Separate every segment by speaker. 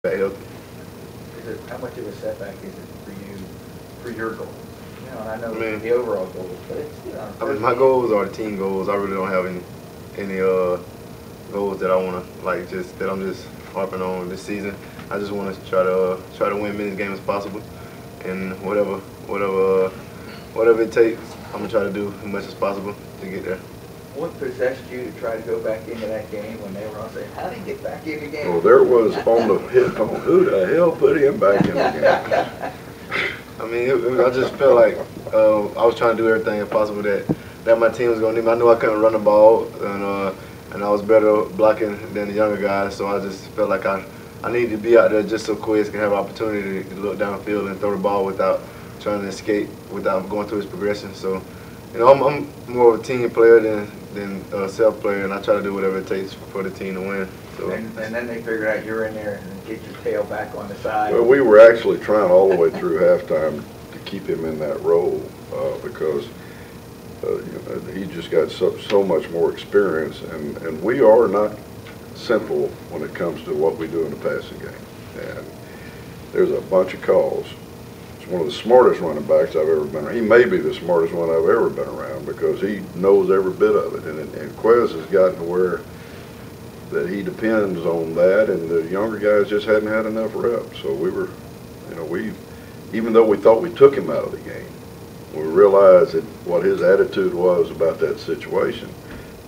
Speaker 1: How much of a setback is it for you, for your goals? You know, and I know the overall goals, but it's, you know.
Speaker 2: I mean, my goals are the team goals. I really don't have any goals that I want to that I'm just harping on this season. I just want to try to win as many games as possible, and whatever it takes, I'm gonna try to do as much as possible to get there.
Speaker 1: What possessed you to try to go back into that game when they were all saying, how do you get back in the game?
Speaker 3: Well, there was on the hit on who the hell put him back in the game?
Speaker 2: I mean, I just felt like I was trying to do everything possible that my team was going to need me. I knew I couldn't run the ball, and I was better blocking than the younger guys, so I just felt like I needed to be out there just so Quez can have an opportunity to look downfield and throw the ball without trying to escape, without going through his progression. So, you know, I'm more of a team player than a self player, and I try to do whatever it takes for the team to win. So.
Speaker 1: And then they figured out you're in there and get your tail back on the side.
Speaker 3: Well, we were actually trying all the way through halftime to keep him in that role because you know, he just got so much more experience, and we are not simple when it comes to what we do in the passing game. And there's a bunch of calls. He's one of the smartest running backs I've ever been around. He may be the smartest one I've ever been around because he knows every bit of it. And Quez has gotten to where that he depends on that, and the younger guys just hadn't had enough reps. So we were, you know, even though we thought we took him out of the game, we realized that what his attitude was about that situation.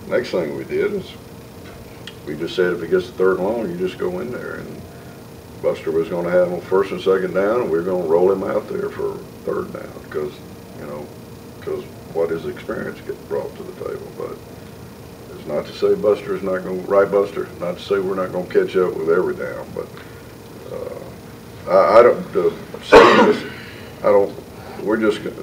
Speaker 3: Next thing we did is we just said if he gets the third and long, you just go in there. And Buster was going to have him on first and second down, and we were going to roll him out there for third down because, you know, because what his experience gets brought to the table. But it's not to say Buster is not going to, right, Buster? Not to say we're not going to catch up with every down, but I don't, we're just, if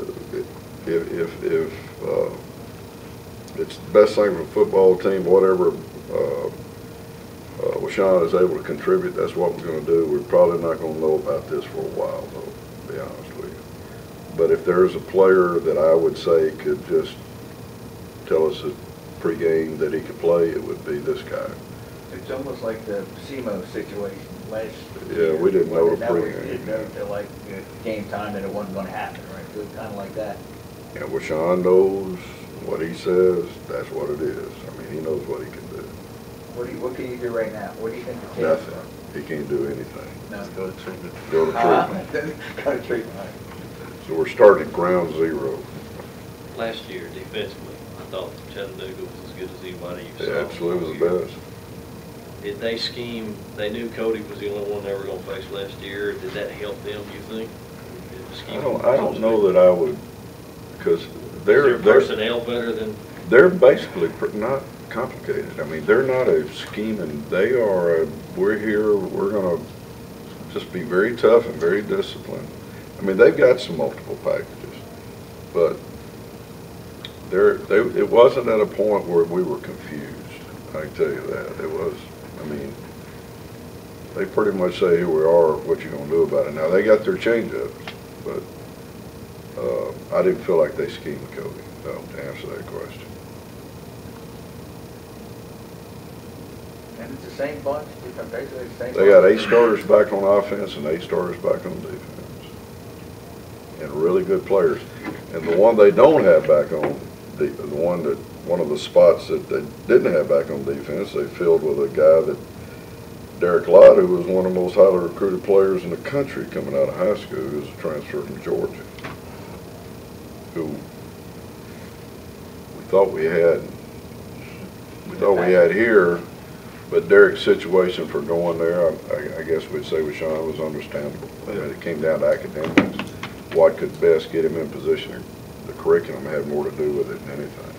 Speaker 3: it's the best thing for a football team, whatever Washaun is able to contribute, that's what we're going to do. We're probably not going to know about this for a while, though, to be honest with you. But if there's a player that I would say could just tell us pregame that he could play, it would be this guy.
Speaker 1: It's almost like the SEMO situation last year.
Speaker 3: Yeah, we didn't know the pregame.
Speaker 1: We didn't know until like game time that it wasn't going to happen, right? So it's kind of like that.
Speaker 3: And Washaun knows what he says, that's what it is. I mean, he knows what he can do.
Speaker 1: What can you do right now? What do you think the team
Speaker 3: Nothing. He can't do anything.
Speaker 1: No.
Speaker 2: Go to treatment.
Speaker 3: Go to treatment.
Speaker 1: Go to treatment.
Speaker 3: So we're starting at ground zero.
Speaker 4: Last year, defensively, I thought Chattanooga was as good as anybody you saw.
Speaker 3: Yeah, absolutely the best.
Speaker 4: Did they scheme? They knew Cody was the only one they were going to face last year. Did that help them, you think?
Speaker 3: I don't know that I would, because they're
Speaker 4: personnel better than.
Speaker 3: They're basically not complicated. I mean, they're not a scheming. They are. We're here. We're going to just be very tough and very disciplined. I mean, they've got some multiple packages, but it wasn't at a point where we were confused. I can tell you that. It was. I mean, they pretty much say here we are. What you going to do about it? Now they got their changeups, but I didn't feel like they schemed Cody. No, to answer that question.
Speaker 1: And it's the same bunch, basically the same.
Speaker 3: They got 8 starters back on offense and 8 starters back on defense, and really good players. And the one they don't have back on, one of the spots that they didn't have back on defense, they filled with a guy that Derek Lott, who was one of the most highly recruited players in the country coming out of high school, who was a transfer from Georgia, who we thought we had here. But Derek's situation for going there, I guess we'd say Washaun was understandable. I mean, it came down to academics. What could best get him in position? The curriculum had more to do with it than anything.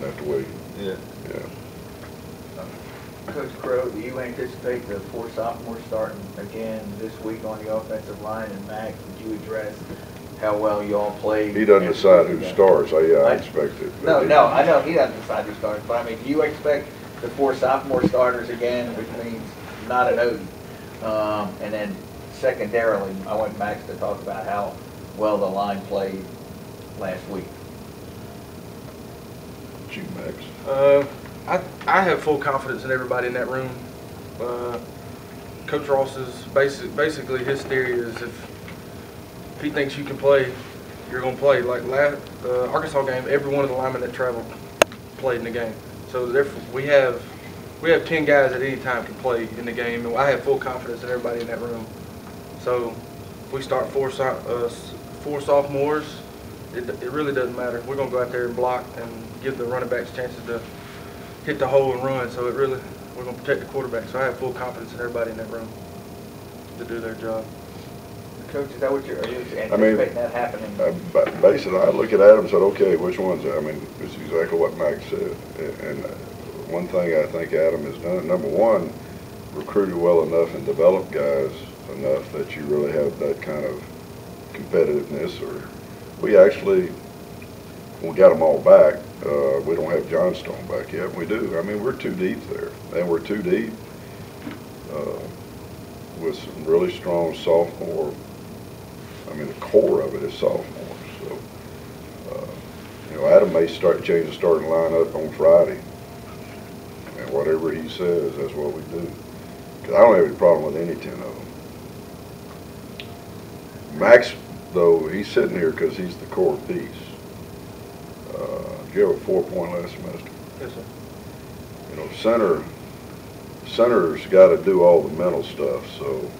Speaker 3: That's the way.
Speaker 2: Yeah.
Speaker 1: Coach Crowe, do you anticipate the 4 sophomores starting again this week on the offensive line? And Max, would you address how well you all played?
Speaker 3: He doesn't decide who starts. I expect it.
Speaker 1: No, I know he doesn't decide who starts. But I mean, do you expect the 4 sophomore starters again, which means not an Odie? And then secondarily, I want Max to talk about how well the line played last week.
Speaker 3: You, Max.
Speaker 5: I have full confidence in everybody in that room. Coach Ross's basically his theory is if he thinks you can play, you're going to play. Like Arkansas game, every one of the linemen that traveled played in the game. So therefore, we have 10 guys at any time can play in the game, and I have full confidence in everybody in that room. So if we start four sophomores, it really doesn't matter. We're going to go out there and block and give the running backs chances to hit the hole and run. So we're going to protect the quarterback. So I have full confidence in everybody in that room to do their job.
Speaker 1: Coach, is that what you're anticipating that happening?
Speaker 3: Basically, I look at Adam and said, okay, which one's that? I mean, it's exactly what Max said. And one thing I think Adam has done, number one, recruited well enough and developed guys enough that you really have that kind of competitiveness. Or we got them all back. We don't have Johnstone back yet. We do. I mean, we're too deep there. And we're too deep with some really strong sophomore. I mean, the core of it is sophomores. So, Adam may change the starting lineup on Friday. And whatever he says, that's what we do. Because I don't have any problem with any 10 of them. Max, though, he's sitting here because he's the core piece. Did you have a 4-point last semester?
Speaker 5: Yes, sir.
Speaker 3: Center's got to do all the mental stuff. So,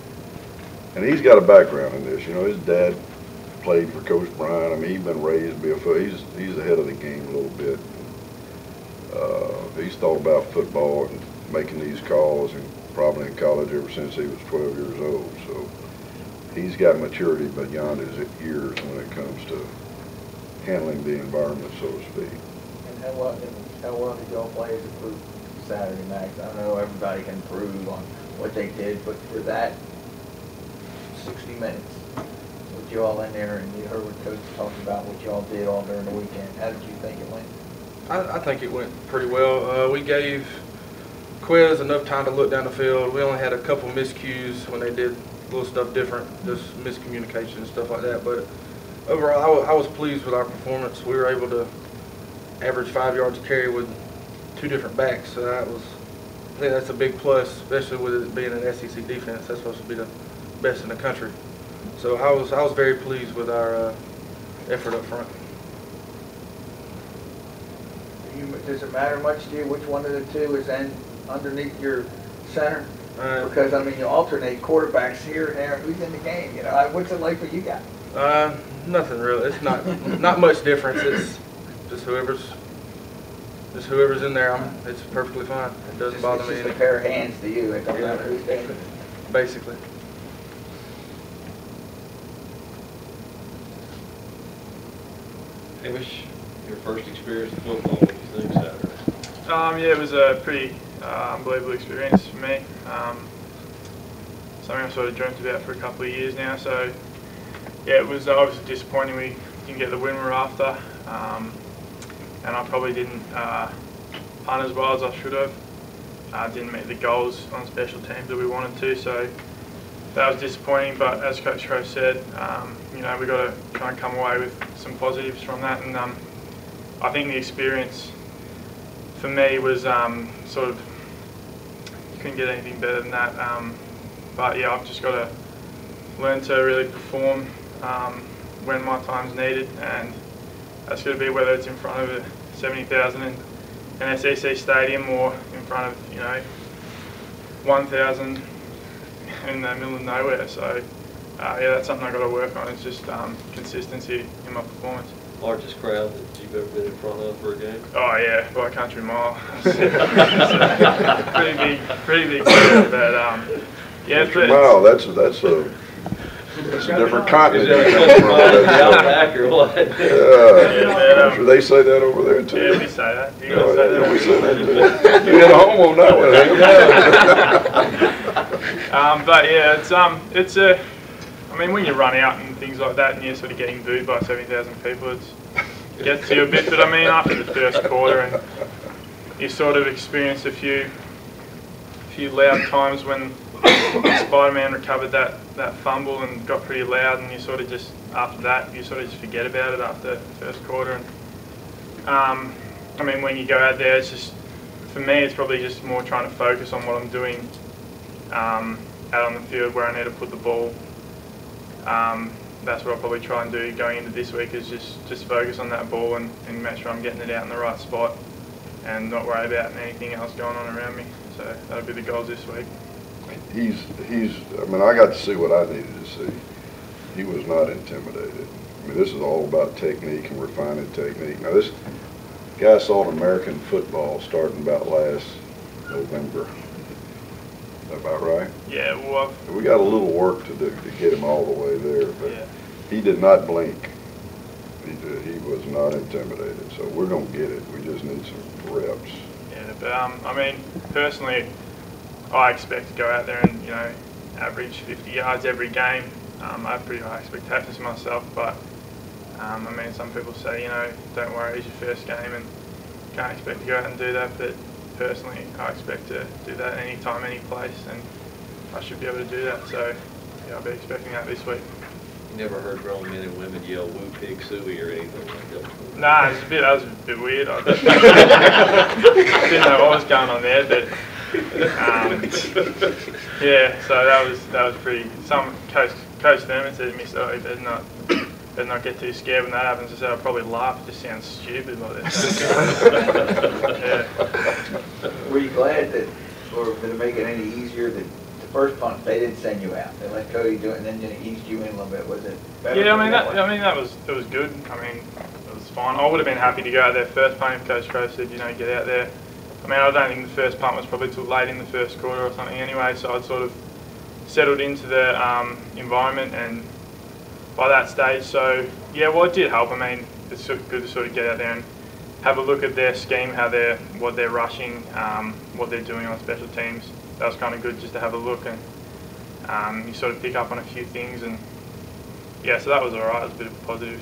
Speaker 3: and he's got a background in this. His dad played for Coach Bryant. I mean, he's been raised to be he's ahead of the game a little bit. He's thought about football and making these calls, and probably in college ever since he was 12 years old. So he's got maturity beyond his years when it comes to handling the environment, so to speak.
Speaker 1: And how well did y'all play as a group Saturday, Max? I know everybody can improve on what they did, but for that 60 minutes with y'all in there, and you heard what Coach talked about what y'all did all during the weekend, how did you think it went?
Speaker 5: I think it went pretty well. We gave Quez enough time to look down the field. We only had a couple miscues when they did little stuff different, just miscommunication and stuff like that. But overall, I was pleased with our performance. We were able to average 5 yards a carry with 2 different backs. So I think that's a big plus, especially with it being an SEC defense. That's supposed to be the best in the country. So I was very pleased with our effort up front.
Speaker 1: Does it matter much to you which one of the two is underneath your center? Because, I mean, you alternate quarterbacks here and there. Who's in the game? What's it like for you guys?
Speaker 5: Nothing really. It's not much difference. It's just whoever's in there. It's perfectly fine. It doesn't bother me.
Speaker 1: It's just a pair of hands to you. It doesn't matter who's standing.
Speaker 5: Basically.
Speaker 4: Hamish, your first experience in football, what do you think Saturday?
Speaker 6: Yeah, it was a pretty unbelievable experience for me. Something I've sort of dreamt about for a couple of years now. So, yeah, it was obviously disappointing we didn't get the win we were after. And I probably didn't punt as well as I should have. Didn't meet the goals on special teams that we wanted to. So that was disappointing. But as Coach Crowe said, we've got to try and come away with some positives from that. And I think the experience for me was sort of, you couldn't get anything better than that. But yeah, I've just got to learn to really perform when my time's needed, and that's going to be whether it's in front of 70,000 in an SEC stadium or in front of 1,000 in the middle of nowhere. So yeah, that's something I've got to work on. It's just consistency in my performance.
Speaker 4: Largest crowd that you've ever been in front of for a game?
Speaker 6: Oh yeah, by a country mile. pretty big crowd, but yeah.
Speaker 3: Wow, that's a different continent.
Speaker 4: Outback or what?
Speaker 3: Yeah, sure they say that over there too.
Speaker 6: Yeah, we say that. You gotta say that.
Speaker 3: We say that too. You hit a home on that one.
Speaker 6: But yeah, it's a. I mean, when you run out and things like that, and you're sort of getting booed by 70,000 people, it gets to you a bit. But I mean, after the first quarter, and you sort of experience a few loud times when Spider-Man recovered that fumble and got pretty loud, and you sort of just, after that, you sort of just forget about it after the first quarter. And I mean, when you go out there, it's just, for me, it's probably just more trying to focus on what I'm doing out on the field where I need to put the ball. That's what I'll probably try and do going into this week, is just focus on that ball and make sure I'm getting it out in the right spot and not worry about anything else going on around me. So that'll be the goals this week.
Speaker 3: I mean, I got to see what I needed to see. He was not intimidated. I mean, this is all about technique and refining technique. Now, this guy saw American football starting about last November. Is that about right?
Speaker 6: Yeah, well,
Speaker 3: We got a little work to do to get him all the way there, but
Speaker 6: yeah.
Speaker 3: he did not blink. He was not intimidated. So we're going to get it. We just need some reps.
Speaker 6: Yeah, but I mean, personally, I expect to go out there and, average 50 yards every game. I have pretty high expectations myself, but I mean, some people say, don't worry, it's your first game and can't expect to go out and do that, but personally, I expect to do that anytime, any place, and I should be able to do that. So, yeah, I'll be expecting that this week.
Speaker 4: You never heard grown men and women yell "woo pig suey" or anything like that?
Speaker 6: Nah, that was a bit weird. I didn't know what was going on there, but yeah. So that was pretty. Some Coach Thurman said to me, "So better not get too scared when that happens." I said, "I'll probably laugh. It just sounds stupid like that." Yeah.
Speaker 1: Were you glad that, or did it make it any easier that the first punt they didn't send you out? They let Cody do it, and then they eased you in a little bit. Was it better?
Speaker 6: Yeah, it was good. I mean, it was fine. I would have been happy to go out there first punt if Coach Crowe said, get out there. I mean, I don't think the first punt was probably too late in the first quarter or something anyway, so I'd sort of settled into the environment and by that stage. So yeah, well, it did help. I mean, it's good to sort of get out there and have a look at their scheme, what they're rushing, what they're doing on special teams. That was kind of good just to have a look, and you sort of pick up on a few things, and yeah, so that was alright. It was a bit of a positive.